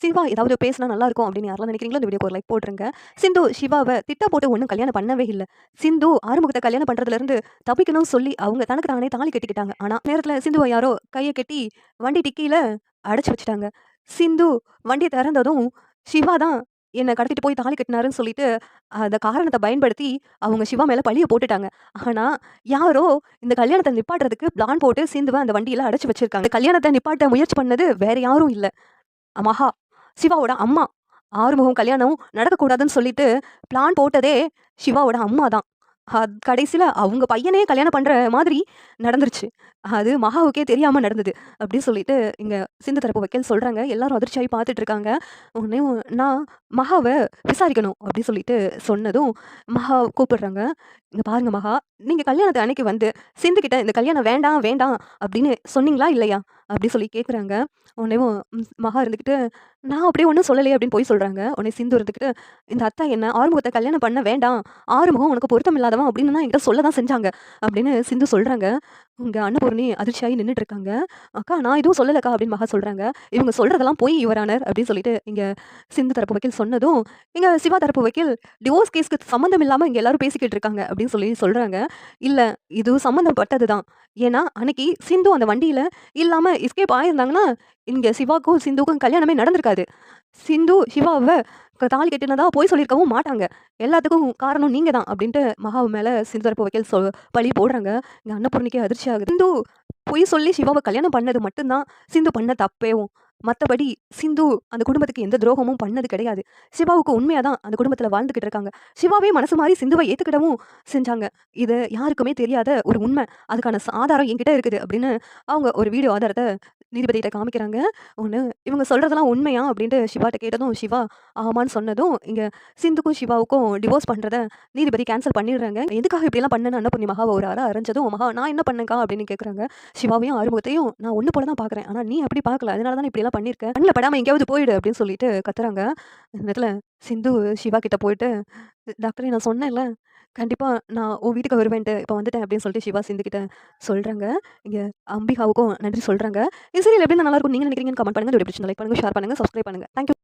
சிவா ஏதாவது பேசினா நல்லாயிருக்கும் அப்படின்னு யாரெல்லாம் நினைக்கிறீங்களோ இந்த வீடியோக்கு ஒரு லைக் போட்டுருங்க. சிந்து சிவாவ திட்டா போட்டு ஒண்ணும் கல்யாணம் பண்ணவே இல்ல. சிந்து ஆறுமுகத்த கல்யாணம் பண்றதுலருந்து தப்பிக்கணும்னு சொல்லி அவங்க தனக்கு தானே தாலி கட்டிக்கிட்டாங்க. ஆனா நேரத்துல சிந்துவ யாரோ கைய கட்டி வண்டி டிக்கியில அடைச்சு வச்சுட்டாங்க. சிந்து வண்டிய திறந்ததும் சிவா தான் என்ன கடத்திட்டு போய் தாலி கட்டினாருன்னு சொல்லிட்டு, அந்த காரணத்த பயன்படுத்தி அவங்க சிவா மேல பழிய போட்டுட்டாங்க. ஆனா யாரோ இந்த கல்யாணத்த நிப்பாட்டுறதுக்கு பிளான் போட்டு சிந்துவ அந்த வண்டியில அடைச்சு வச்சிருக்காங்க. கல்யாணத்த நிப்பாட்ட முயற்சி பண்ணது வேற யாரும் இல்ல. மகா, சிவாவோட அம்மா. ஆறுமுகம் கல்யாணம் நடக்கக்கூடாதுன்னு சொல்லிட்டு பிளான் போட்டதே சிவாவோட அம்மா தான். கடைசில அவங்க பையனே கல்யாணம் பண்ற மாதிரி நடந்துருச்சு. அது மகாவுக்கே தெரியாம நடந்தது. அப்படின்னு சொல்லிட்டு இங்க சிந்து தரப்பு வக்கீல் சொல்றாங்க. எல்லாரும் அதிர்ச்சியாயி பார்த்துட்டு இருக்காங்க. உடனேயும் நான் மகாவ விசாரிக்கணும் அப்படின்னு சொல்லிட்டு சொன்னதும், மகா கூப்பிடுறாங்க. "இங்க பாருங்க மகா, நீங்க கல்யாணத்து அன்னைக்கு வந்து சிந்து கிட்ட இந்த கல்யாணம் வேண்டாம், வேண்டாம் அப்படின்னு சொன்னீங்களா இல்லையா?" அப்படி சொல்லி கேட்குறாங்க. உடனேவும் மகா இருந்துகிட்டு, "நான் அப்படியே ஒண்ணும் சொல்லலையே" அப்படின்னு பொய் சொல்றாங்க. உடனே சிந்து இருந்துகிட்டு, "இந்த அத்தா என்ன ஆறுமுகத்த கல்யாணம் பண்ண வேண்டாம். ஆறுமுகம் உனக்கு பொருத்தம் இல்லாதவன் அப்படின்னு தான் என்கிட்ட சொல்ல தான் செஞ்சாங்க." அப்படின்னு சிந்து சொல்றாங்க. இங்க அன்னபூரணி அதிர்ச்சியாகி நின்னுட்டு இருக்காங்க. "அக்கா நான் எதுவும் சொல்லலக்கா" அப்படின்னு மகா சொல்றாங்க. "இவங்க சொல்றதெல்லாம் பொய் யுவர் ஆனர்" அப்படின்னு சொல்லிட்டு இங்க சிந்து தரப்பு வக்கீல் சொன்னதும், இங்க சிவா தரப்பு வக்கீல் டிவோர்ஸ் கேஸ்க்கு சம்மந்தம் இல்லாம இங்க எல்லாரும் பேசிக்கிட்டு இருக்காங்க அப்படின்னு சொல்லி சொல்றாங்க. "இல்ல இது சம்மந்தப்பட்டது தான். ஏன்னா அன்னைக்கு சிந்து அந்த வண்டியில இல்லாம எஸ்கேப் ஆயிருந்தாங்கன்னா, இங்க சிவாக்கும் சிந்துக்கும் கல்யாணமே நடந்திருக்காது. சிந்து சிவாவ தாலி கட்டினதா பொய் சொல்லியிருக்கவும் மாட்டாங்க. எல்லாத்துக்கும் காரணம் நீங்க தான்" அப்படின்ட்டு மகாவு மேல சிந்து தரப்பு வக்கீல் பழி போடுறாங்க. இங்க அன்னபூரணிக்கே அதிர்ச்சி ஆகுது. சிந்து பொய் சொல்லி சிவாவ கல்யாணம் பண்ணது மட்டும் தான் சிந்து பண்ண தப்பேவும். மத்தபடி சிந்து அந்த குடும்பத்துக்கு எந்த துரோகமும் பண்ணது கிடையாது. சிவாவுக்கு உண்மையா தான் அந்த குடும்பத்துல வாழ்ந்துகிட்டு இருக்காங்க. சிவாவே மனசு மாறி சிந்துவ ஏத்துக்கிடவும் செஞ்சாங்க. இது யாருக்குமே தெரியாத ஒரு உண்மை. அதுக்கான ஆதாரம் என்கிட்ட இருக்குது அப்படின்னு அவங்க ஒரு வீடியோ ஆதாரத்த நீதிபதிகிட்ட காமிக்கிறாங்க. ஒண்ணு இவங்க சொல்றதெல்லாம் உண்மையா? அப்படின்ட்டு சிவாட்ட கேட்டதும், சிவா ஆமான்னு சொன்னதும், இங்க சிந்துக்கும் சிவாவுக்கும் டிவோர்ஸ் பண்றத நீதிபதி கேன்சல் பண்ணிடுறாங்க. எதுக்காக இப்படியெல்லாம் பண்ணேன்னு அன்னபூர்ணி மகாவ ஒரு அற அரஞ்சதும், மகா நான் என்ன பண்ணேன்க்கா? அப்படின்னு கேட்குறாங்க. சிவாவையும் ஆறுமுகத்தையும் நான் ஒண்ணு போல தான் பார்க்குறேன். ஆனா நீ அப்படி பார்க்கல. அதனால தான் இப்படியெல்லாம் பண்ணியிருக்க. கண்ல படாம எங்கேயாவது போயிடு அப்படின்னு சொல்லிட்டு கத்துறாங்க. இந்த நேரத்துல சிந்து சிவா கிட்ட போயிட்டு, டாக்டரே நான் சொன்னேன்ல, கண்டிப்பா நான் உன் வீட்டுக்கு வருவேன்ட்டு, இப்ப வந்துட்டேன் அப்படின்னு சொல்லிட்டு சிவா சிந்து கிட்ட சொல்றாங்க. இங்க அம்பிகாவுக்கும் நன்றி சொல்றாங்க. இந்த சீரியல் எப்படி நல்லா இருக்கும் நீங்க நினைக்கிறீங்கன்னு கமெண்ட் பண்ணுங்க. இந்த வீடியோ பிடிச்சிருந்தா லைக் பண்ணுங்க, ஷேர் பண்ணுங்க, சப்ஸ்கிரைப் பண்ணுங்க. Thank you.